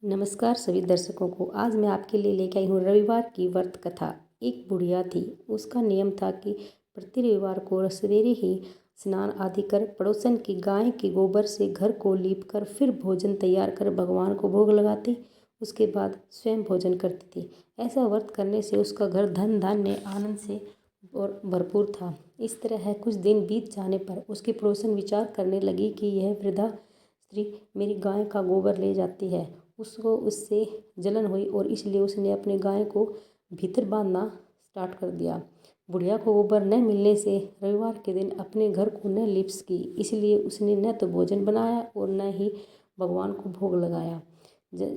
नमस्कार सभी दर्शकों को। आज मैं आपके लिए लेके आई हूँ रविवार की व्रत कथा। एक बुढ़िया थी। उसका नियम था कि प्रति रविवार को सवेरे ही स्नान आदि कर पड़ोसन की गाय के गोबर से घर को लीप कर फिर भोजन तैयार कर भगवान को भोग लगाती। उसके बाद स्वयं भोजन करती थी। ऐसा व्रत करने से उसका घर धन धान्य आनंद से और भरपूर था। इस तरह है कुछ दिन बीत जाने पर उसकी पड़ोसन विचार करने लगी कि यह वृद्धा स्त्री मेरी गाय का गोबर ले जाती है। उसको उससे जलन हुई और इसलिए उसने अपने गाय को भीतर बांधना स्टार्ट कर दिया। बुढ़िया को गोबर न मिलने से रविवार के दिन अपने घर को न लिप्स की, इसलिए उसने न तो भोजन बनाया और न ही भगवान को भोग लगाया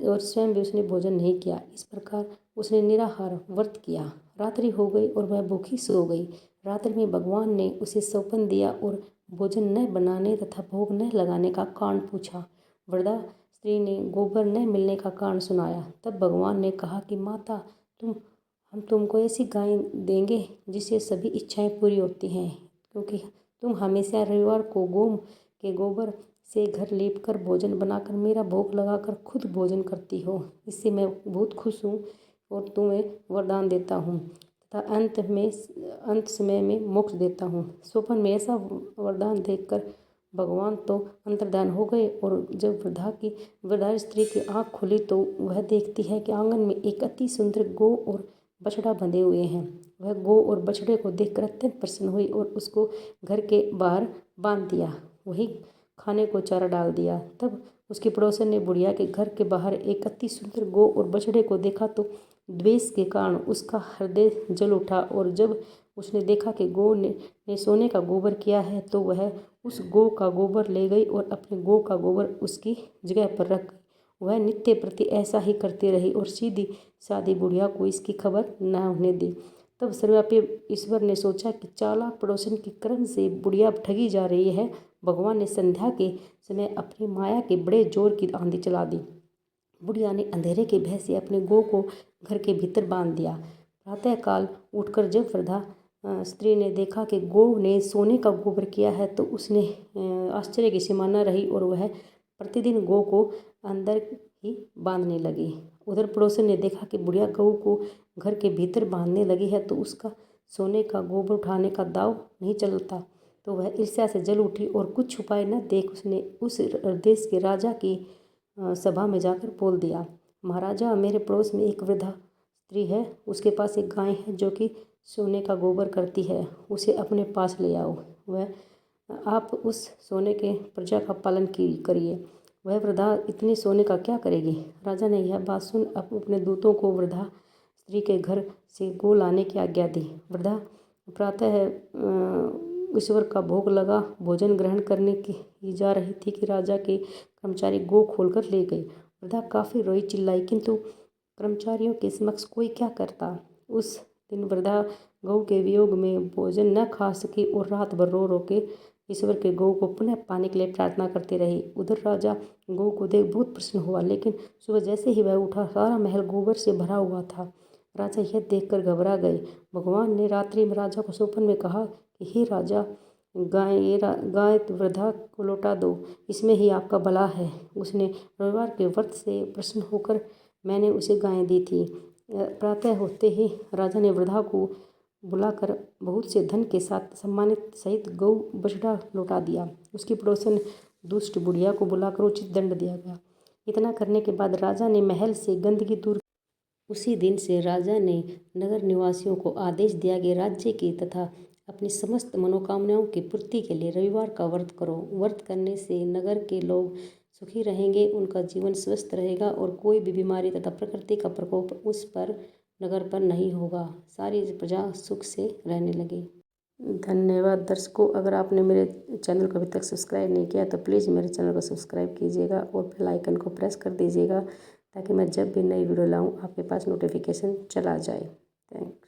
और स्वयं भी उसने भोजन नहीं किया। इस प्रकार उसने निराहार व्रत किया। रात्रि हो गई और वह भूखी सो गई। रात्रि में भगवान ने उसे सौंपन दिया और भोजन न बनाने तथा भोग न लगाने का कारण पूछा। वृद्धा स्त्री ने गोबर न मिलने का कारण सुनाया। तब भगवान ने कहा कि माता, हम तुमको ऐसी गाय देंगे जिससे सभी इच्छाएं पूरी होती हैं, क्योंकि तुम हमेशा रविवार को गौ के गोबर से घर लीप कर भोजन बनाकर मेरा भोग लगाकर खुद भोजन करती हो। इससे मैं बहुत खुश हूँ और तुम्हें वरदान देता हूँ तथा अंत समय में मोक्ष देता हूँ। स्वप्न में ऐसा वरदान देखकर भगवान तो अंतर्ध्यान हो गए और जब वृद्धा स्त्री की आंख खुली तो वह देखती है कि आंगन में एक अति सुंदर गौ और बछड़ा बंधे हुए हैं। वह गौ और बछड़े को देखकर अत्यंत प्रसन्न हुई और उसको घर के बाहर बांध दिया, वही खाने को चारा डाल दिया। तब उसकी पड़ोसन ने बुढ़िया के घर के बाहर एक अति सुंदर गौ और बछड़े को देखा तो द्वेष के कारण उसका हृदय जल उठा और जब उसने देखा कि गौ ने सोने का गोबर किया है तो वह उस गौ का गोबर ले गई और अपने गौ का गोबर उसकी जगह पर रख गई। वह नित्य प्रति ऐसा ही करती रही और सीधी सादी बुढ़िया को इसकी खबर न होने दी। तब सर्वव्यापी ईश्वर ने सोचा कि चालाक पड़ोसन के क्रम से बुढ़िया ठगी जा रही है। भगवान ने संध्या के समय अपनी माया के बड़े जोर की आंधी चला दी। बुढ़िया ने अंधेरे के भय से अपने गौ को घर के भीतर बांध दिया। प्रातःकाल उठकर जब वृद्धा स्त्री ने देखा कि गौ ने सोने का गोबर किया है तो उसने आश्चर्य की सीमा न रही और वह प्रतिदिन गौ को अंदर ही बांधने लगी। उधर पड़ोसन ने देखा कि बुढ़िया गऊ को घर के भीतर बांधने लगी है तो उसका सोने का गोबर उठाने का दाव नहीं चलता, तो वह ईर्ष्या से जल उठी और कुछ उपाय न देख उसने उस देश के राजा की सभा में जाकर बोल दिया, महाराजा, मेरे पड़ोस में एक वृद्धा स्त्री है। उसके पास एक गाय है जो कि सोने का गोबर करती है। उसे अपने पास ले आओ। आप उस सोने के प्रजा का पालन करिए। वह वृद्धा इतने सोने का क्या करेगी। राजा ने यह बात सुन अपने दूतों को वृद्धा स्त्री के घर से गौ लाने की आज्ञा दी। वृद्धा प्रातः ईश्वर का भोग लगा भोजन ग्रहण करने की जा रही थी कि राजा के कर्मचारी गौ खोलकर ले गए। वृद्धा काफ़ी रोई चिल्लाई, किंतु कर्मचारियों के समक्ष कोई क्या करता। उस दिन वृद्धा गौ के वियोग में भोजन न खा सकी और रात भर रो रो के ईश्वर के गौ को पुनः पाने के लिए प्रार्थना करती रही। उधर राजा गौ को देख बहुत प्रसन्न हुआ, लेकिन सुबह जैसे ही वह उठा सारा महल गोबर से भरा हुआ था। राजा यह देखकर घबरा गए। भगवान ने रात्रि में राजा को स्वप्न में कहा कि हे राजा, गाय वृद्धा को लौटा दो, इसमें ही आपका भला है। उसने रविवार के व्रत से प्रसन्न होकर मैंने उसे गाय दी थी। प्रातः होते ही राजा ने वृद्धा को बुलाकर बहुत से धन के साथ सम्मानित सहित गौ बछड़ा लौटा दिया। उसकी पड़ोसन दुष्ट बुढ़िया को बुलाकर उचित दंड दिया गया। इतना करने के बाद राजा ने महल से गंदगी दूर। उसी दिन से राजा ने नगर निवासियों को आदेश दिया कि राज्य की तथा अपनी समस्त मनोकामनाओं की पूर्ति के लिए रविवार का व्रत करो। व्रत करने से नगर के लोग सुखी रहेंगे, उनका जीवन स्वस्थ रहेगा और कोई भी बीमारी तथा प्रकृति का प्रकोप उस पर नगर पर नहीं होगा। सारी प्रजा सुख से रहने लगी। धन्यवाद दर्शकों। अगर आपने मेरे चैनल को अभी तक सब्सक्राइब नहीं किया तो प्लीज़ मेरे चैनल को सब्सक्राइब कीजिएगा और बेल आइकन को प्रेस कर दीजिएगा, ताकि मैं जब भी नई वीडियो लाऊं आपके पास नोटिफिकेशन चला जाए। थैंक्स।